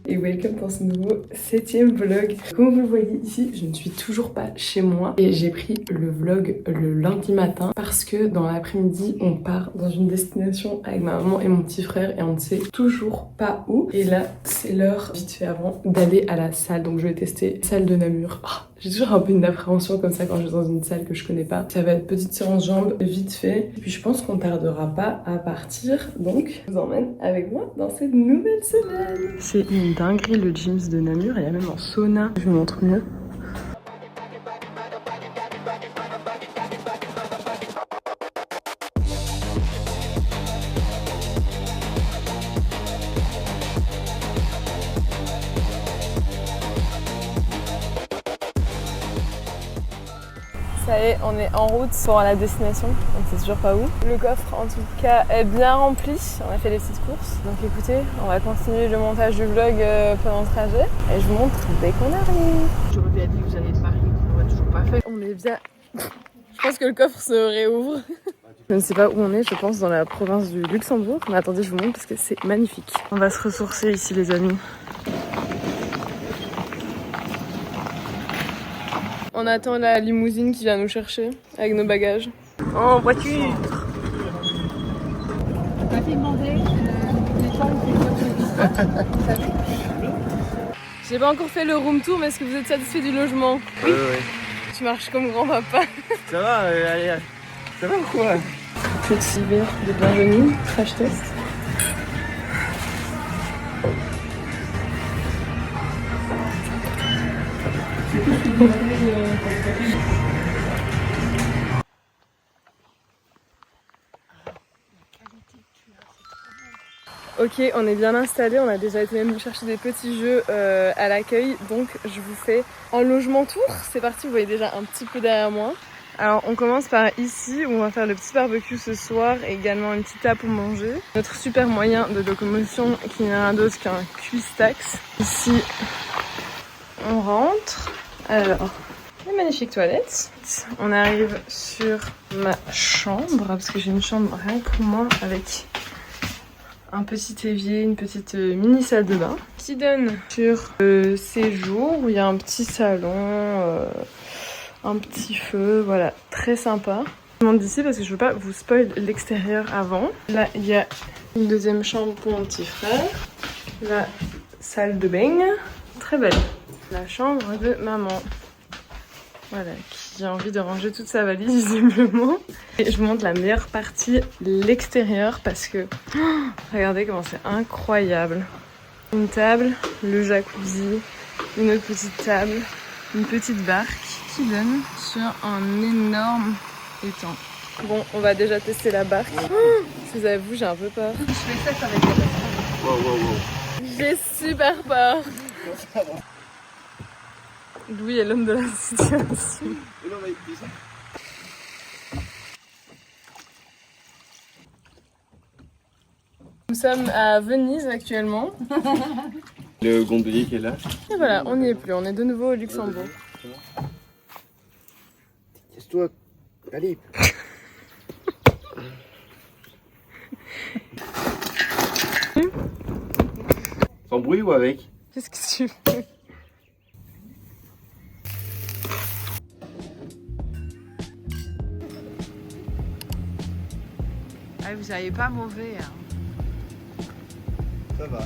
et welcome pour ce nouveau 7e vlog. Comme vous le voyez ici, je ne suis toujours pas chez moi et j'ai pris le vlog le lundi matin parce que dans l'après-midi on part dans une destination avec ma maman et mon petit frère et on ne sait toujours pas où. Et là c'est l'heure vite fait avant d'aller à la salle, donc je vais tester salle de Namur. J'ai toujours un peu une appréhension comme ça quand je vais dans une salle que je connais pas. Ça va être petite séance jambes vite fait. Et puis je pense qu'on tardera pas à partir. Donc je vous emmène avec moi dans cette nouvelle semaine. C'est une dinguerie le Gyms de Namur. Il y a même un sauna. Je vous montre mieux. Ça y est, on est en route pour la destination, on sait toujours pas où. Le coffre en tout cas est bien rempli, on a fait les petites courses. Donc écoutez, on va continuer le montage du vlog pendant le trajet et je vous montre dès qu'on arrive. Je vous ai dit que vous allez de Paris, on l'a toujours pas fait. On est bien... Je pense que le coffre se réouvre. Je ne sais pas où on est, je pense dans la province du Luxembourg. Mais attendez, je vous montre parce que c'est magnifique. On va se ressourcer ici les amis. On attend la limousine qui vient nous chercher avec nos bagages. En voiture. On m'a fait demander l'étoile J'ai pas encore fait le room tour, mais est-ce que vous êtes satisfait du logement? Oui. Tu marches comme grand papa. Ça va, allez, ça va ou quoi? Petit verre de bienvenue, crash test. Ok, on est bien installé, on a déjà été même chercher des petits jeux à l'accueil, donc je vous fais un logement tour. C'est parti, vous voyez déjà un petit peu derrière moi. Alors on commence par ici où on va faire le petit barbecue ce soir et également une petite table pour manger. Notre super moyen de locomotion qui n'est rien d'autre qu'un cuistax. Ici on rentre. Alors, les magnifiques toilettes. On arrive sur ma chambre parce que j'ai une chambre rien que pour moi avec un petit évier, une petite mini salle de bain qui donne sur le séjour où il y a un petit salon, un petit feu, voilà, très sympa. Je monte d'ici parce que je veux pas vous spoil l'extérieur avant. Là, il y a une deuxième chambre pour mon petit frère. La salle de bain, très belle. La chambre de maman. Voilà, qui a envie de ranger toute sa valise visiblement. Et je vous montre la meilleure partie, l'extérieur, parce que regardez comment c'est incroyable. Une table, le jacuzzi, une autre petite table, une petite barque qui donne sur un énorme étang. Bon, on va déjà tester la barque. Je vous avoue, j'ai un peu peur. Je fais ça avec les restaurants. Wow. J'ai super peur. Louis est l'homme de la situation. Nous sommes à Venise actuellement. Le gondolier qui est là. Et voilà, on n'y est plus, on est de nouveau au Luxembourg. Casse-toi, allez. Sans bruit ou avec? Qu'est-ce que tu fais? Ah, vous n'avez pas mauvais. Hein. Ça va.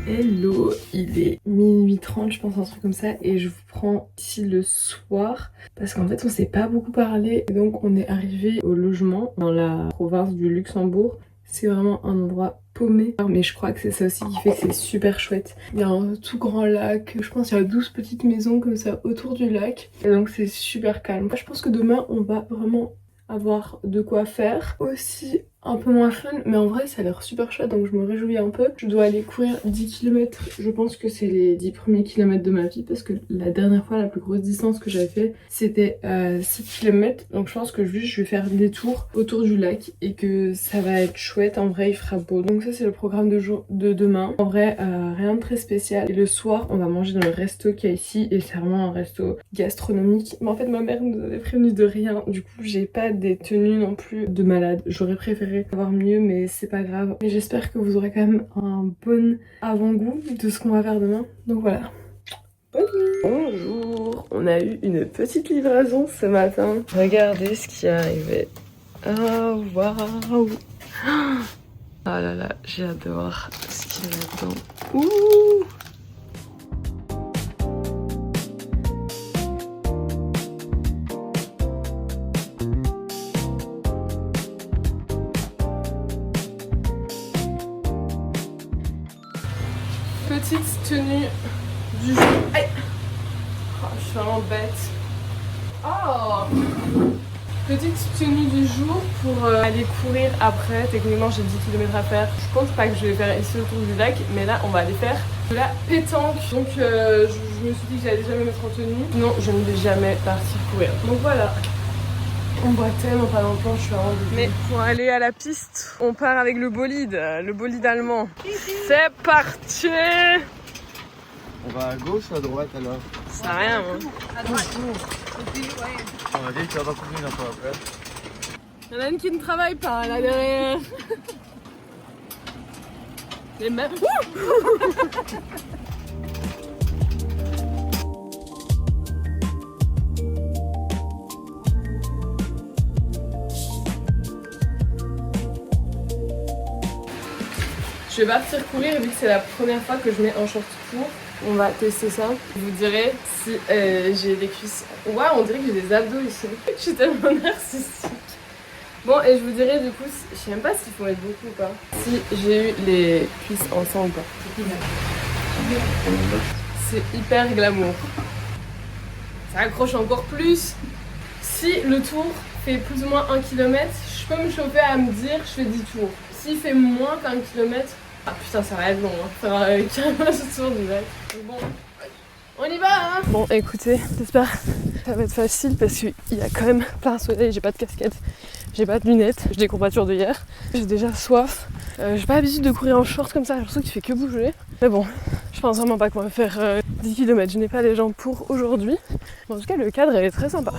Hello, il est minuit 30 je pense, un truc comme ça, et je vous prends ici le soir parce qu'en fait on s'est pas beaucoup parlé, donc on est arrivé au logement dans la province du Luxembourg. C'est vraiment un endroit paumé, mais je crois que c'est ça aussi qui fait que c'est super chouette. Il y a un tout grand lac, je pense qu'il y a 12 petites maisons comme ça autour du lac, et donc c'est super calme. Je pense que demain on va vraiment avoir de quoi faire. Aussi un peu moins fun, mais en vrai ça a l'air super chouette, donc je me réjouis un peu. Je dois aller courir 10 km, je pense que c'est les 10 premiers kilomètres de ma vie, parce que la dernière fois la plus grosse distance que j'avais fait c'était 6 km, donc je pense que juste je vais faire des tours autour du lac et que ça va être chouette. En vrai il fera beau, donc ça c'est le programme de demain. En vrai rien de très spécial, et le soir on va manger dans le resto qu'il y a ici, et c'est vraiment un resto gastronomique, mais en fait ma mère nous avait prévenu de rien, du coup j'ai pas des tenues non plus de malade. J'aurais préféré espérer avoir mieux, mais c'est pas grave. Mais j'espère que vous aurez quand même un bon avant-goût de ce qu'on va faire demain. Donc voilà. Bonne nuit. Bonjour. On a eu une petite livraison ce matin. Regardez ce qui est arrivé. Oh waouh. Ah là là, j'ai hâte de voir ce qu'il y a là-dedans. Ouh. Petite tenue du jour. Aïe. Oh, je suis vraiment bête. Oh. Petite tenue du jour pour aller courir après. Techniquement j'ai 10 km à faire. Je pense pas que je vais faire ici autour du lac, mais là on va aller faire de la pétanque. Donc je me suis dit que j'allais jamais mettre en tenue. Non, je ne vais jamais partir courir. Donc voilà. On boit tellement pas longtemps, je suis vraiment dégoûtée. Mais pour aller à la piste, on part avec le bolide allemand. C'est parti. On va à gauche ou à droite alors? Ça sert à rien, moi. À droite. On va dire que tu vas pas courir un peu après. Il y en a une qui ne travaille pas là derrière. Les mêmes. Je vais partir courir vu que c'est la première fois que je mets un short court. On va tester ça. Je vous dirai si j'ai des cuisses. Ouais, on dirait que j'ai des abdos ici. Je suis tellement narcissique. Bon, et je vous dirai du coup, je sais même pas s'il faut mettre beaucoup ou pas. Si j'ai eu les cuisses ensemble ou pas. C'est hyper glamour. Ça accroche encore plus. Si le tour fait plus ou moins 1 km, je peux me chauffer à me dire je fais 10 tours. S'il fait moins qu'1 km, ah putain ça va être long, hein. Ça va carrément ce tour du lac. Bon, on y va hein. Bon écoutez, j'espère que ça va être facile parce qu'il y a quand même plein soleil, j'ai pas de casquette, j'ai pas de lunettes, j'ai des courbatures de hier, j'ai déjà soif. J'ai pas l'habitude de courir en short comme ça, j'ai l'impression qu'il fait que bouger. Mais bon, je pense vraiment pas qu'on va faire 10 km, je n'ai pas les jambes pour aujourd'hui. En tout cas le cadre est très sympa. En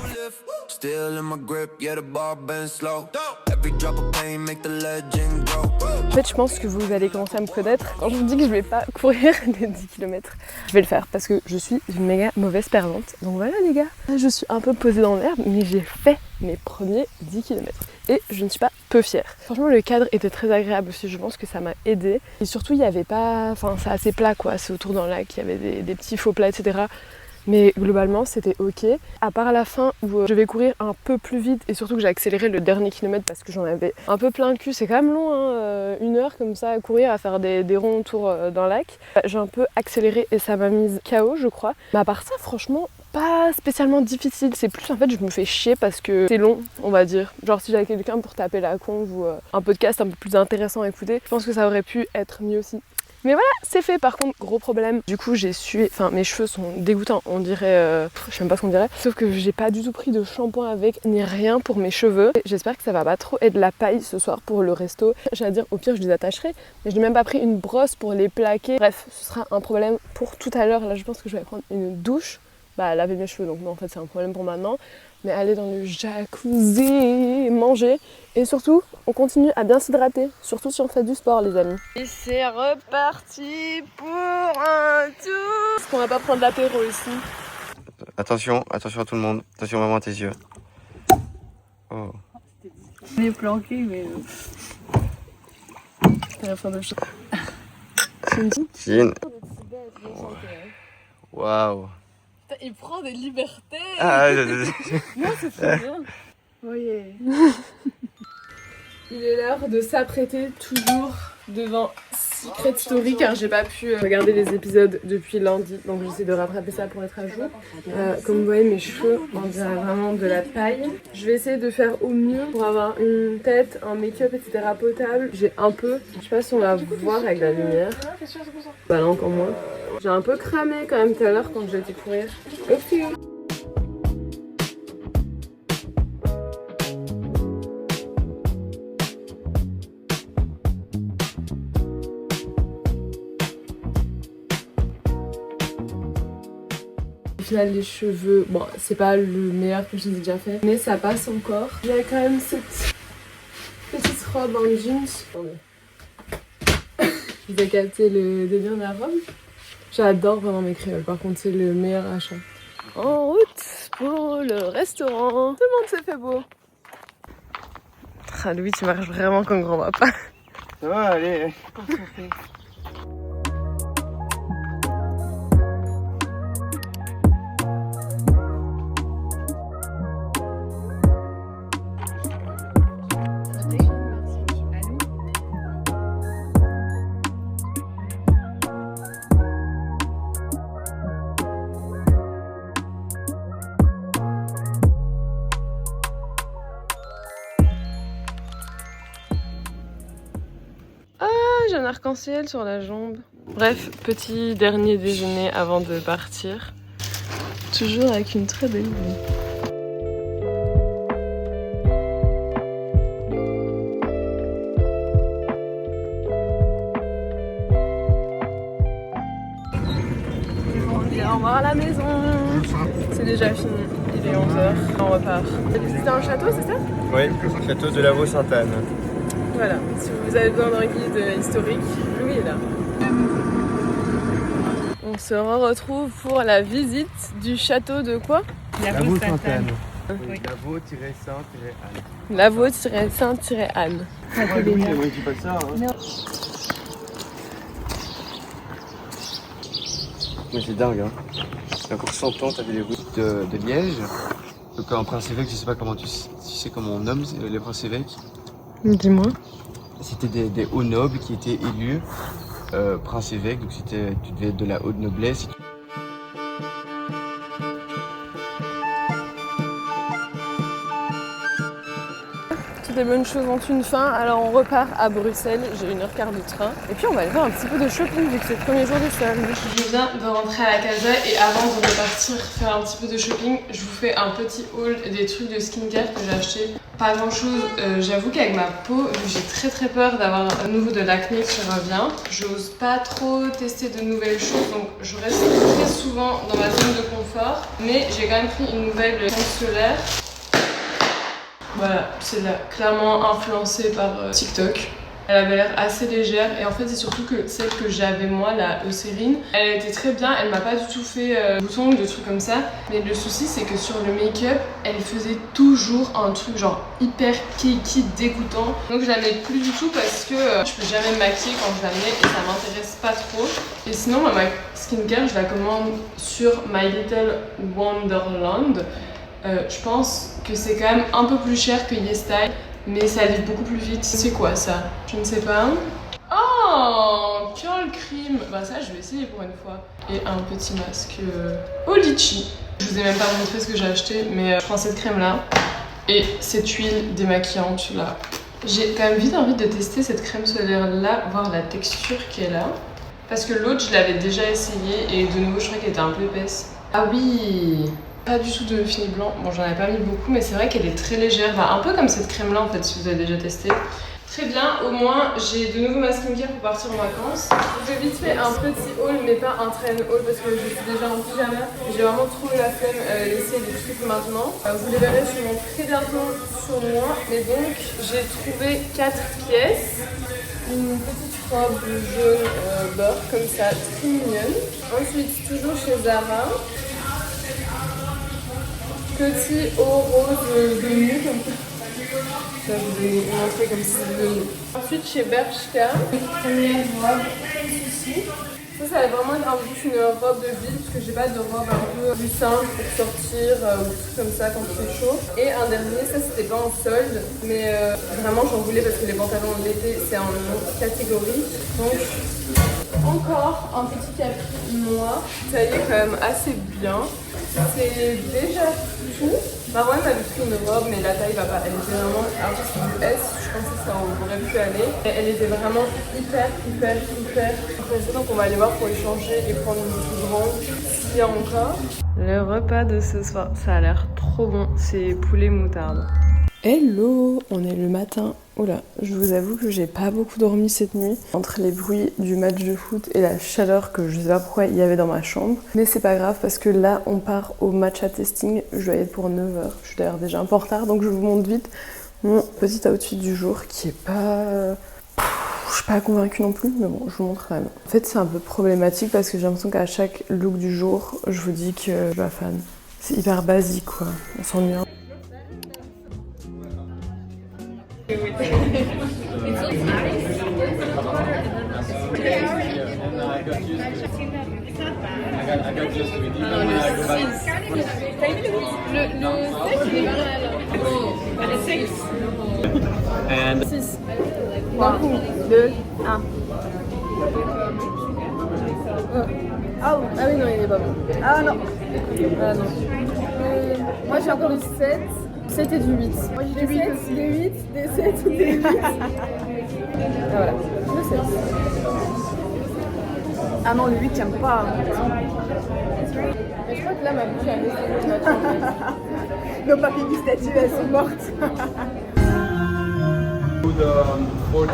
fait je pense que vous allez commencer à me connaître. Quand je vous dis que je vais pas courir des 10 km, je vais le faire parce que je suis une méga mauvaise perdante. Donc voilà les gars, je suis un peu posée dans l'herbe mais j'ai fait mes premiers 10 km. Et je ne suis pas peu fière. Franchement le cadre était très agréable aussi, je pense que ça m'a aidé. Et surtout il n'y avait pas... Enfin c'est assez plat quoi, c'est autour d'un lac, il y avait des petits faux plats etc. Mais globalement c'était ok, à part la fin où je vais courir un peu plus vite et surtout que j'ai accéléré le dernier kilomètre parce que j'en avais un peu plein le cul. C'est quand même long, hein, 1 heure comme ça à courir, à faire des ronds autour d'un lac. J'ai un peu accéléré et ça m'a mise KO je crois. Mais à part ça franchement pas spécialement difficile, c'est plus en fait je me fais chier parce que c'est long on va dire. Genre si j'avais quelqu'un pour taper la conve ou un podcast un peu plus intéressant à écouter, je pense que ça aurait pu être mieux aussi. Mais voilà, c'est fait. Par contre, gros problème. Du coup, j'ai sué. Enfin, mes cheveux sont dégoûtants. On dirait. Je sais même pas ce qu'on dirait. Sauf que j'ai pas du tout pris de shampoing avec, ni rien pour mes cheveux. J'espère que ça va pas trop être de la paille ce soir pour le resto. J'allais dire, au pire, je les attacherai. Mais je n'ai même pas pris une brosse pour les plaquer. Bref, ce sera un problème pour tout à l'heure. Là, je pense que je vais prendre une douche. Bah, laver mes cheveux. Donc, non, en fait, c'est un problème pour maintenant. Mais aller dans le jacuzzi, manger. Et surtout, on continue à bien s'hydrater. Surtout si on fait du sport, les amis. Et c'est reparti pour un tour. Est-ce qu'on va pas prendre l'apéro ici? Attention, attention à tout le monde. Attention maman à tes yeux. Oh. On est planqué, mais. T'as la fin de chose. Chin. Waouh. Il prend des libertés. Ah, Non, c'est trop bien. Oui. Il est l'heure de s'apprêter toujours devant Secret Story car j'ai pas pu regarder les épisodes depuis lundi, donc j'essaie de rattraper ça pour être à jour. Comme vous voyez, mes cheveux, on dirait vraiment de la paille. Je vais essayer de faire au mieux pour avoir une tête, un make-up etc. potable. J'ai un peu, je sais pas si on va voir avec la lumière. Bah là encore moins. J'ai un peu cramé quand même tout à l'heure quand j'ai été courir. Ok. Au final les cheveux, bon c'est pas le meilleur que je les ai déjà fait, mais ça passe encore. Il y a quand même cette petite robe en jeans. Attendez. Vous avez capté le délire de la robe? J'adore vraiment mes créoles, par contre c'est le meilleur achat. En route pour le restaurant. Tout le monde se fait beau. Ah Louis, tu marches vraiment comme grand papa. Ça va, allez. J'ai un arc-en-ciel sur la jambe. Bref, petit dernier déjeuner avant de partir. Toujours avec une très belle vue. On dit au revoir à la maison. C'est déjà fini, il est 11h, on repart. C'était un château, c'est ça? Oui, château de Lavaux-Sainte-Anne. Voilà, si vous avez besoin d'un guide historique, Louis est là. On se retrouve pour la visite du château de quoi? Lavaux-Sainte-Anne. Oui. Lavaux-Saint-Anne. Lavaux-Saint-Anne. Ah oui, moi je dis pas ça. Hein. Mais c'est dingue, hein. Il y a encore 100 ans, t'avais les routes de Liège. Donc un prince-évêque, je sais pas comment tu sais comment on nomme les princes-évêques. Dis-moi. C'était des hauts nobles qui étaient élus prince-évêque, donc tu devais être de la haute noblesse. Toutes les bonnes choses ont une fin, alors on repart à Bruxelles, j'ai 1h15 de train. Et puis on va aller faire un petit peu de shopping vu que c'est le premier jour de solde. Je viens de rentrer à la casa et avant de repartir faire un petit peu de shopping, je vous fais un petit haul des trucs de skincare que j'ai acheté. Pas grand chose, j'avoue qu'avec ma peau, j'ai très peur d'avoir à nouveau de l'acné qui revient. J'ose pas trop tester de nouvelles choses, donc je reste très souvent dans ma zone de confort. Mais j'ai quand même pris une nouvelle crème solaire. Voilà, c'est là, clairement influencée par TikTok. Elle avait l'air assez légère et en fait c'est surtout que celle que j'avais moi, la Eucérine, elle était très bien, elle m'a pas du tout fait bouton ou des trucs comme ça. Mais le souci c'est que sur le make-up, elle faisait toujours un truc genre hyper cakey, dégoûtant. Donc je la mets plus du tout parce que je peux jamais me maquiller quand je la mets et ça m'intéresse pas trop. Et sinon ma skincare je la commande sur My Little Wonderland. Je pense que c'est quand même un peu plus cher que YesStyle, mais ça livre beaucoup plus vite. C'est quoi ça? Je ne sais pas. Oh, curl cream. Bah ça je vais essayer pour une fois. Et un petit masque au litchi. Je vous ai même pas montré ce que j'ai acheté, mais je prends cette crème là et cette huile démaquillante là. J'ai quand même vite envie de tester cette crème solaire là, voir la texture qu'elle a. Parce que l'autre je l'avais déjà essayé et de nouveau je crois qu'elle était un peu épaisse. Ah oui! Pas du tout de fini blanc, bon j'en ai pas mis beaucoup mais c'est vrai qu'elle est très légère, bah, un peu comme cette crème là en fait si vous avez déjà testé. Très bien, au moins j'ai de nouveau ma skincare pour partir en vacances. J'ai vite fait un petit haul mais pas un train haul parce que je suis déjà en pyjama. J'ai vraiment trop la flemme d'essayer des trucs maintenant. Vous les verrez sûrement très bientôt sur moi. Mais donc j'ai trouvé 4 pièces. Une petite robe jaune beurre comme ça, très mignonne. Ensuite toujours chez Zara. Petit haut rose de nu comme ça. Je vais vous montrer comme si de nu. Ensuite chez Bershka, une première robe ici. Ça va vraiment être juste une robe de ville parce que j'ai pas de robe un peu plus simple pour sortir ou des trucs comme ça quand il fait chaud. Et un dernier, ça c'était pas en solde, mais vraiment j'en voulais parce que les pantalons de l'été c'est en autre catégorie. Donc encore un petit capri noir, ça y est quand même assez bien. C'est déjà tout. Bah ouais, m'avait pris une robe, mais la taille va pas. Elle était vraiment, alors c'est du S, je pensais que ça aurait pu aller. Et elle était vraiment hyper pressée, donc on va aller voir pour échanger et prendre une plus grande s'il y a encore. Le repas de ce soir, ça a l'air trop bon, c'est poulet moutarde. Hello, on est le matin. Oula, je vous avoue que j'ai pas beaucoup dormi cette nuit. Entre les bruits du match de foot et la chaleur que je sais pas pourquoi il y avait dans ma chambre. Mais c'est pas grave parce que là on part au matcha testing. Je dois y être pour 9h. Je suis d'ailleurs déjà un peu en retard donc je vous montre vite Mon petit outfit du jour qui est pas... Je suis pas convaincue non plus, mais bon, je vous montre quand même. En fait, c'est un peu problématique parce que j'ai l'impression qu'à chaque look du jour, je vous dis que je suis pas fan. C'est hyper basique, quoi. On s'ennuie. And 6. D'un coup, 2, 1. Ah oui, non, il est pas bon. Ah non. Ah non. Moi j'ai encore du 7. 7 et du 8. Moi j'ai du 8 aussi. Des 8, des 7, des 8. Ah voilà. Le 7. Ah non, le 8, j'aime pas. Mais je crois que là ma bouche a laissé. Nos papiers du statut, elles sont mortes. 40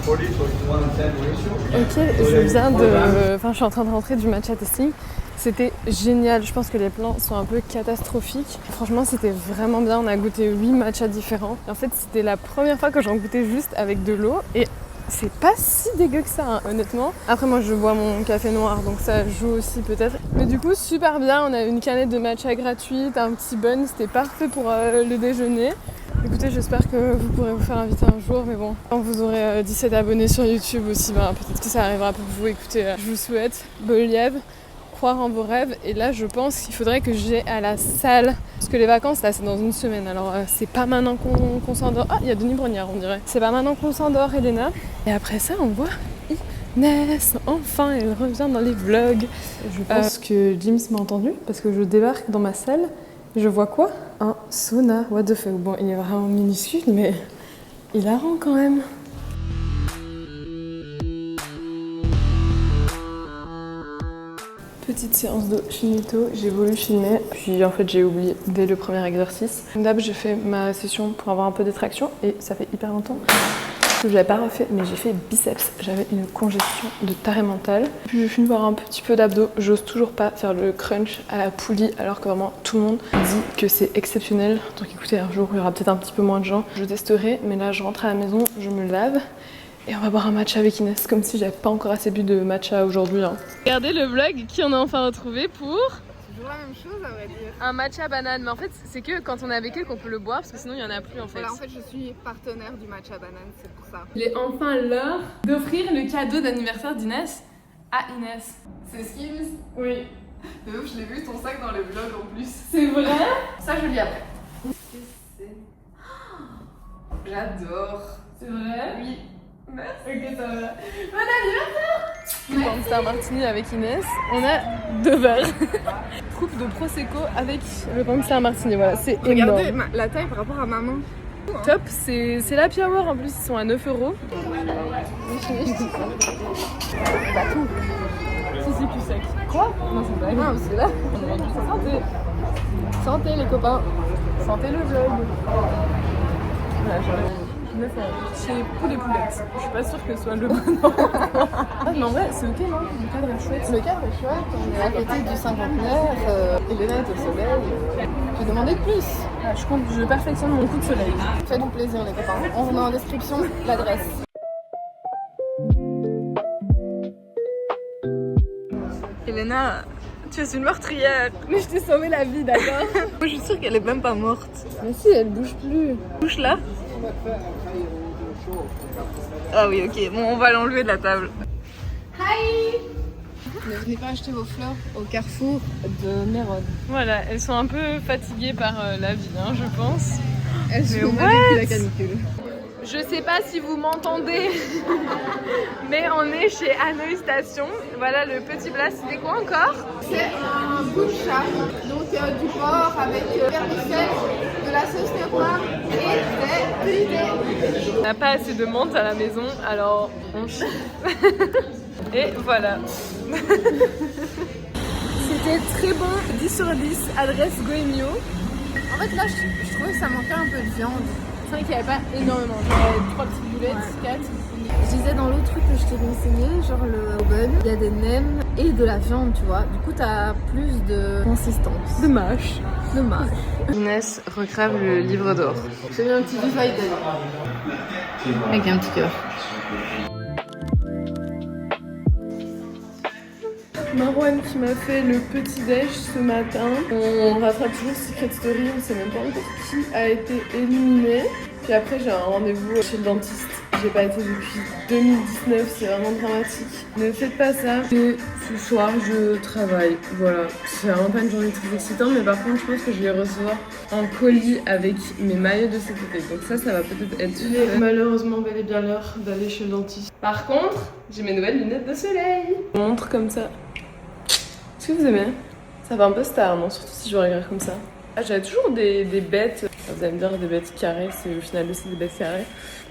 so it's 1:10 ratio. Ok, je viens de... Enfin, je suis en train de rentrer du matcha testing. C'était génial. Je pense que les plans sont un peu catastrophiques. Franchement, c'était vraiment bien. On a goûté 8 matchas différents. Et en fait, c'était la première fois que j'en goûtais juste avec de l'eau. Et c'est pas si dégueu que ça, hein, honnêtement. Après, moi, je bois mon café noir, donc ça joue aussi peut-être. Mais du coup, super bien. On a une canette de matcha gratuite, un petit bun. C'était parfait pour le déjeuner. Écoutez, j'espère que vous pourrez vous faire inviter un jour, mais bon, quand vous aurez 17 abonnés sur YouTube aussi, ben, peut-être que ça arrivera pour vous. Écoutez, je vous souhaite, Boliev, croire en vos rêves. Et là, je pense qu'il faudrait que j'aille à la salle. Parce que les vacances, là, c'est dans une semaine. Alors, c'est pas maintenant qu'on s'endort. Ah, il y a Denis Brognard, on dirait. C'est pas maintenant qu'on s'endort, Elena. Et après ça, on voit Inès. Enfin, elle revient dans les vlogs. Je pense que James m'a entendu parce que je débarque dans ma salle. Je vois quoi? Un sauna. What the fuck? Bon, il est vraiment minuscule, mais il a rend quand même. Petite séance de finito, j'ai voulu filmer, puis en fait j'ai oublié dès le premier exercice. Comme d'hab, j'ai fait ma session pour avoir un peu de traction et ça fait hyper longtemps que je l'avais pas refait, mais j'ai fait biceps. J'avais une congestion de taré mentale. Puis j'ai fini par un petit peu d'abdos. J'ose toujours pas faire le crunch à la poulie alors que vraiment tout le monde dit que c'est exceptionnel. Donc écoutez, un jour il y aura peut-être un petit peu moins de gens. Je testerai, mais là je rentre à la maison, je me lave. Et on va boire un matcha avec Inès, comme si j'avais pas encore assez bu de matcha aujourd'hui. Hein. Regardez le vlog qui on a enfin retrouvé pour... Toujours la même chose, à vrai dire. Un matcha banane, mais en fait c'est que quand on est avec elle qu'on peut le boire, parce que sinon il y en a plus en fait. Voilà, en fait, je suis partenaire du matcha banane, c'est pour ça. Il est enfin l'heure d'offrir le cadeau d'anniversaire d'Inès à Inès. C'est Skims? Oui. De ouf, je l'ai vu ton sac dans le vlog en plus. C'est vrai? Ça je lis après. J'adore. C'est vrai? Oui. Merci. Ok, ça va. Bon anniversaire! Pour un martini avec Inès, on a 2 verres. Coupe de Prosecco avec le gangster martini, voilà, c'est énorme. Regardez la taille par rapport à ma main. Top, c'est l'happy hour en plus, ils sont à 9 €. Pas tout. Si, c'est plus sec. Quoi? Non, c'est pas grave. Non, c'est là. Santé. Santé les copains. Santé le vlog. Voilà, chez Poulet Poulette. Je suis pas sûre que ce soit le bon endroit. Ah, mais en vrai, c'est ok, non? Le cadre est chouette. Le cadre est chouette, on est à côté du cinquantenaire, Elena est au soleil. J'ai demandé de plus. Ah, je perfectionne mon coup de soleil. Faites-nous plaisir les copains. On vous met en description l'adresse. Elena, tu es une meurtrière. Mais je t'ai sauvé la vie, d'accord? Moi je suis sûre qu'elle est même pas morte. Mais si, elle bouge plus. Bouge là. Ah oui, ok. Bon, on va l'enlever de la table. Hi! Ne venez pas acheter vos fleurs au carrefour de Mérode. Voilà, elles sont un peu fatiguées par la vie, hein, je pense. Elles sont what? depuis la canicule. Je sais pas si vous m'entendez, mais on est chez Hanoï Station. Voilà le petit plat, c'était quoi encore? C'est un bout de chat, donc du porc avec vermicelle, de la sauce noire et des frites. On n'a pas assez de menthe à la maison, alors on chie. Et voilà. C'était très bon, 10 sur 10, adresse Goemio. En fait là je trouvais que ça manquait un peu de viande. C'est vrai qu'il n'y avait pas énormément, j'avais 3 petites boulettes, 4. Je disais dans l'autre truc que je t'ai renseigné, genre le bun, il y a des nems et de la viande, tu vois. Du coup, t'as plus de consistance. De mâche. Dommage. Inès recrave le livre d'or. J'ai mis un petit divide avec un petit cœur. Marwan qui m'a fait le petit déj ce matin. On rattrape toujours Secret Story, on sait même pas encore qui a été éliminé. Puis après j'ai un rendez-vous chez le dentiste. J'ai pas été depuis 2019, c'est vraiment dramatique. Ne faites pas ça. Et ce soir je travaille, voilà. C'est vraiment pas une journée très excitante, mais par contre je pense que je vais recevoir un colis avec mes maillots de cet été. Donc ça va peut-être être fait. Malheureusement bel et bien l'heure d'aller chez le dentiste. Par contre, j'ai mes nouvelles lunettes de soleil. Je montre comme ça. Est-ce que vous aimez? Ça fait un peu star, non? Surtout si je regarde comme ça. Ah, j'avais toujours des bêtes, vous allez me dire des bêtes carrées, c'est au final aussi des bêtes carrées.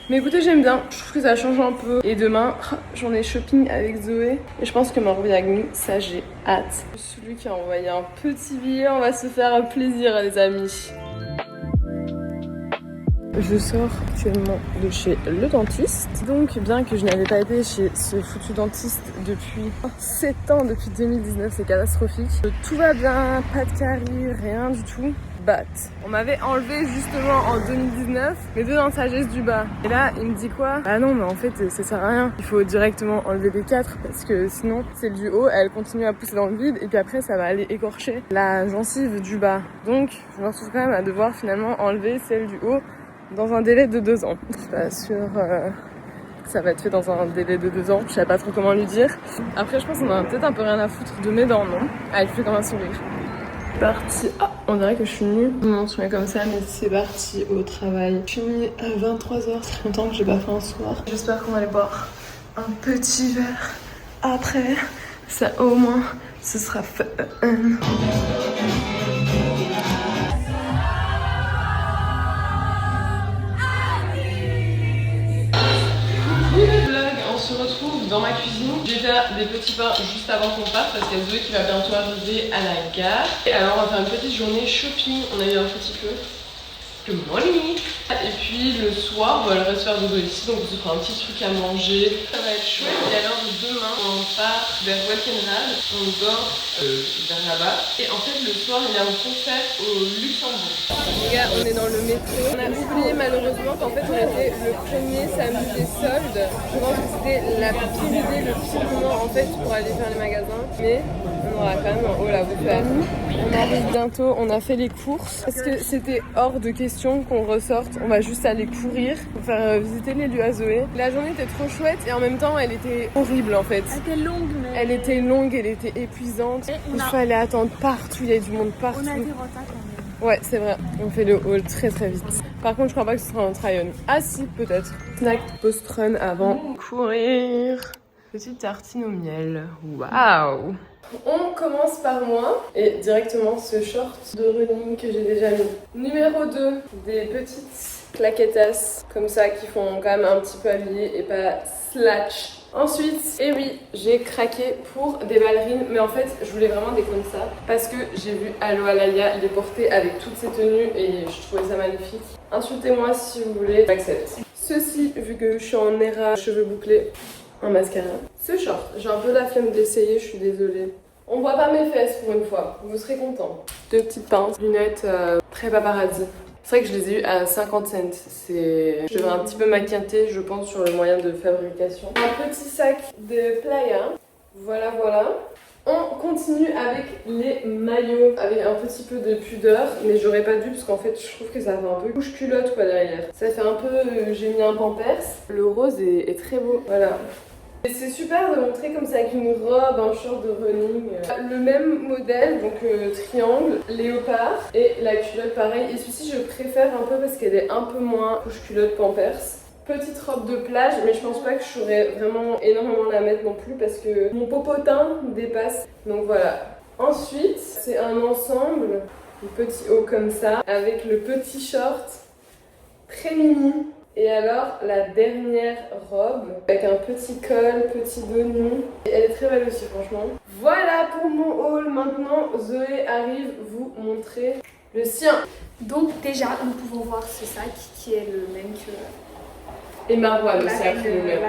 Mais écoutez, j'aime bien, je trouve que ça change un peu. Et demain, j'en ai shopping avec Zoé. Et je pense que Morbi avec nous, ça j'ai hâte. Celui qui a envoyé un petit billet, on va se faire plaisir les amis. Je sors actuellement de chez le dentiste. Donc bien que je n'avais pas été chez ce foutu dentiste depuis 7 ans, depuis 2019, c'est catastrophique. Tout va bien, pas de caries, rien du tout. Bat. On m'avait enlevé justement en 2019 mes 2 dents de sagesse du bas. Et là, il me dit quoi? Ah non, mais en fait, ça sert à rien. Il faut directement enlever les 4 parce que sinon, celle du haut, elle continue à pousser dans le vide et puis après, ça va aller écorcher la gencive du bas. Donc, je me retrouve quand même à devoir finalement enlever celle du haut dans un délai de 2 ans. Je suis pas sûre que ça va être fait dans un délai de 2 ans. Je sais pas trop comment lui dire. Après, je pense qu'on en a peut-être un peu rien à foutre de mes dents, non? Ah, il fait comme un sourire. Parti. Ah, on dirait que je suis nue. Non, je mets comme ça, mais c'est parti au travail. Je suis nue à 23h. Ça fait longtemps que j'ai pas fait un soir. J'espère qu'on va aller boire un petit verre après. Ça, au moins, ce sera fun. On se retrouve dans ma cuisine. Je vais faire des petits pains juste avant qu'on parte parce qu'il y a Zoé qui va bientôt arriver à la gare. Et alors on va faire une petite journée shopping. On a eu un petit peu de money. Et puis le soir, on va le reste faire dodo ici, donc on se fera un petit truc à manger. Ça va être chouette. Et alors demain, on part vers Walkenrad. On dort vers là-bas. Et en fait, le soir, il y a un concert au Luxembourg. Les gars, on est dans le métro. On a oublié malheureusement qu'en fait, on était le premier samedi des soldes. Je pense que c'était la pire idée, le pire moment en fait pour aller faire les magasins. Mais on aura quand même un haul à vous faire. On arrive bientôt, on a fait les courses. Parce que c'était hors de question qu'on ressorte. On va juste aller courir pour faire visiter les lieux à Zoé. La journée était trop chouette et en même temps, elle était horrible en fait. Elle était longue, mais... Elle était longue, elle était épuisante. Il fallait attendre partout, il y avait du monde partout. On a des retards quand même. Ouais, c'est vrai. On fait le haul très très vite. Par contre, je crois pas que ce sera un try-on. Ah si, peut-être. Snack post-run avant courir. Petite tartine au miel. Waouh! On commence par moi et directement ce short de running que j'ai déjà mis. Numéro 2, des petites claquettas comme ça qui font quand même un petit peu habillé et pas slatch. Ensuite, et oui, j'ai craqué pour des ballerines, mais en fait, je voulais vraiment des comme ça parce que j'ai vu Allo Alaya les porter avec toutes ces tenues et je trouvais ça magnifique. Insultez-moi si vous voulez, j'accepte. Ceci, vu que je suis en ERA, cheveux bouclés, un mascara. Ce short, j'ai un peu la flemme d'essayer, je suis désolée. On voit pas mes fesses pour une fois, vous serez contents. 2 petites pinces, lunettes très paparazzi. C'est vrai que je les ai eues à 50 cents. Je devrais un petit peu m'inquiéter, je pense, sur le moyen de fabrication. Un petit sac de playa. Voilà, voilà. On continue avec les maillots, avec un petit peu de pudeur, mais j'aurais pas dû parce qu'en fait je trouve que ça fait un peu couche culotte quoi derrière. Ça fait un peu, j'ai mis un pampers. Le rose est très beau, voilà. Et c'est super de montrer comme ça avec une robe, un short de running. Le même modèle, donc triangle, léopard et la culotte pareil. Et celui-ci je préfère un peu parce qu'elle est un peu moins couche culotte pampers. Petite robe de plage, mais je pense pas que je saurais vraiment énormément la mettre non plus parce que mon popotin dépasse. Donc voilà. Ensuite, c'est un ensemble, un petit haut comme ça, avec le petit short très mini. Et alors, la dernière robe, avec un petit col, petit dos nu. Elle est très belle aussi, franchement. Voilà pour mon haul. Maintenant, Zoé arrive vous montrer le sien. Donc déjà, nous pouvons voir ce sac qui est le même que... Et Marwan la aussi a pris le même.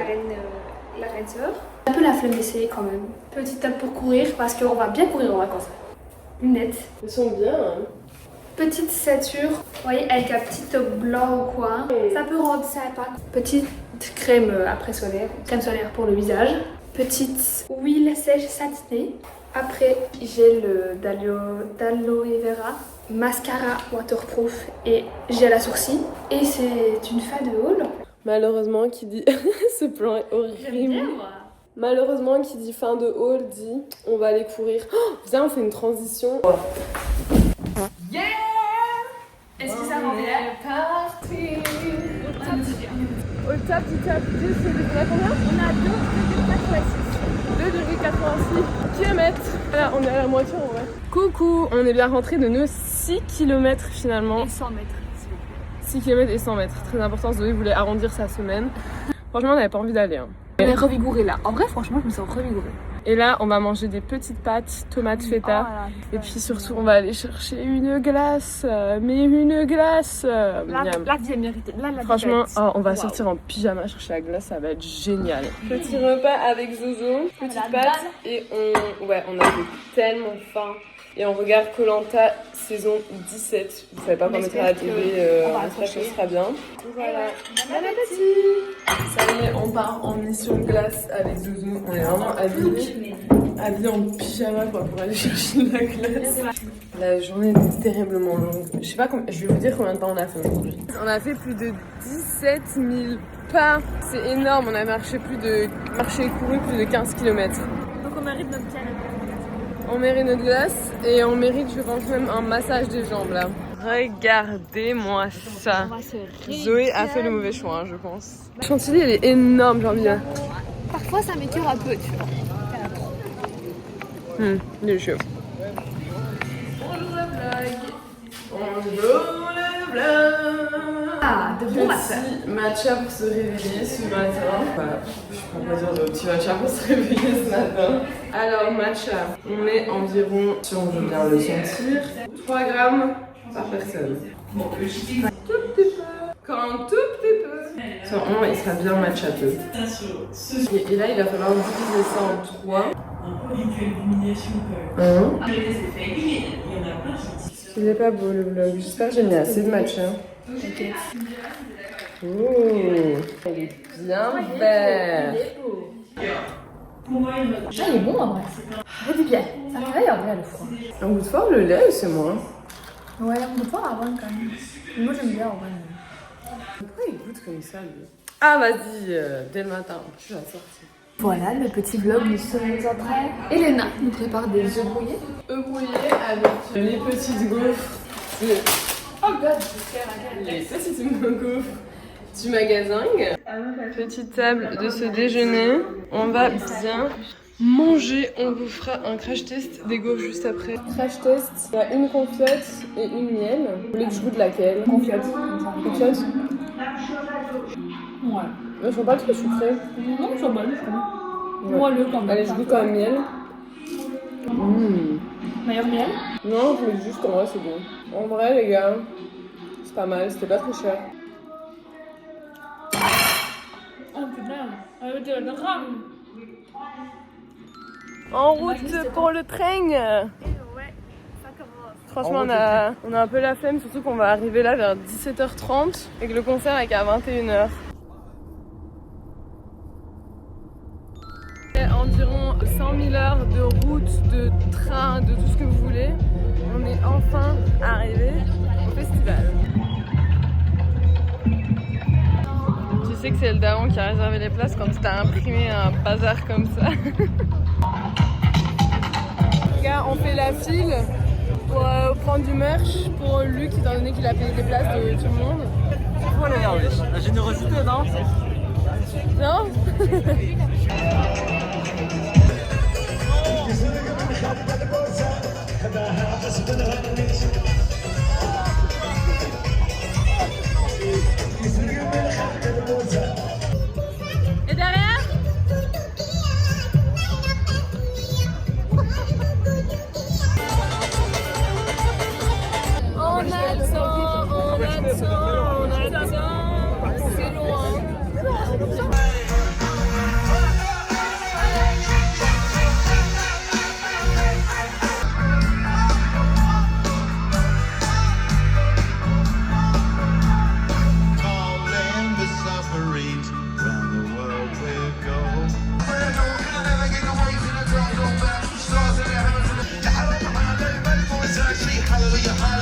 La reine sœur. Un peu la flemme d'essayer quand même. Petite tape pour courir parce qu'on va bien courir en vacances. Lunettes. Ils sont bien. Hein. Petite ceinture, vous voyez, avec un petit top blanc au coin. Ça peut rendre sympa. Petite crème après solaire, crème solaire pour le visage. Petite huile sèche satinée. Après, gel d'aloe vera, mascara waterproof et gel à sourcils. Et c'est une fin de haul. Malheureusement, qui dit... Ce plan est horrible. Malheureusement, qui dit fin de haul dit on va aller courir. Oh, viens, on fait une transition. Yeah! Est-ce que ça rend bien? Parti. Au top du top 10, on a combien? On a 2,86 km. Voilà, on est à la moitié en vrai. Coucou, on est bien rentré de nos 6 km finalement. Et 100 mètres. 6 km et 100 mètres. Très important, Zoé voulait arrondir sa semaine. Franchement, on n'avait pas envie d'aller. Hein. On est revigoré là. En vrai, franchement, je me sens revigorée. Et là, on va manger des petites pâtes, tomates feta. Et puis surtout, on va aller chercher une glace. Mais une glace. La vie est méritée. Franchement, on va sortir en pyjama chercher la glace, ça va être génial. Petit repas avec Zozo, petite pâte. Et on avait tellement faim. Et on regarde Koh-Lanta saison 17. Vous savez pas quand on mettra à la télé, on espère que ce sera bien. Voilà. Bon appétit. Ça y est, on part en mission glace avec Zouzou. On est vraiment habillés en pyjama pour aller chercher de la glace. La journée est terriblement longue. Je sais pas je vais vous dire combien de temps on a fait aujourd'hui. On a fait plus de 17 000 pas. C'est énorme, on a marché et couru plus de 15 km. Donc on mérite notre piano. On mérite notre glace et on mérite, je pense, même un massage des jambes là. Regardez-moi ça. Zoé a fait le mauvais choix, hein, je pense. Le chantilly, elle est énorme, j'ai envie de... Parfois, ça m'écœure un peu, tu vois. Délicieux. Bonjour le vlog. Bonjour le vlog. Ah, de bon matin. Petit matcha pour se réveiller ce matin. Voilà, je peux pas dire de petit matcha pour se réveiller ce matin. Alors matcha, on met environ, si on veut bien le sentir, 3 grammes par personne. Tout petit peu. Quand un tout petit peu. Vraiment, il sera bien matchateux. Et là, il va falloir diviser ça en 3. Il est pas beau le vlog. J'espère que j'ai mis assez de matcha. Ok. Oh, il est bien vert. Ah, il est bon en vrai. Ça fait du bien. Ça réveille en vrai le froid. On goûte fort le lait, c'est moi. Ouais, on goûte fort avant quand même. Moi j'aime bien en vrai. Pourquoi il goûte comme ça lui? Ah vas-y, dès le matin, tu vas sortir. Voilà le petit vlog du semaine après. Elena nous prépare des œufs brouillés. Œufs brouillés avec les petites gaufres. Oh god, Les petites gaufres du magasin. Petite table de ce déjeuner. On va bien manger. On vous fera un crash test des gaufres juste après. Crash test, il y a une confiote et une miel. Vous voulez que je goûte laquelle? Confiote. Confiote? Ouais. Je vois pas le truc sucré. Non, je vois pas le fond. Ouais. Moi le quand même. Allez, je goûte quand même miel. Meilleur miel? Non, je mets juste en vrai, c'est bon. En vrai, les gars, c'est pas mal, c'était pas trop cher. Oh putain, le drame. En route pour le train. Ouais, ça commence. Franchement, on a un peu la flemme, surtout qu'on va arriver là vers 17h30 et que le concert est qu'à 21h. Environ 100 000 heures de route, de train, de tout ce que vous voulez. On est enfin arrivé au festival. Tu sais que c'est le daron qui a réservé les places quand tu t'as imprimé un bazar comme ça. Les gars, on fait la file pour prendre du merch pour Luc, étant donné qu'il a payé des places de tout le monde. Faut les regarder. La générosité, non? Non? Et derrière? On attend, c'est loin. the high.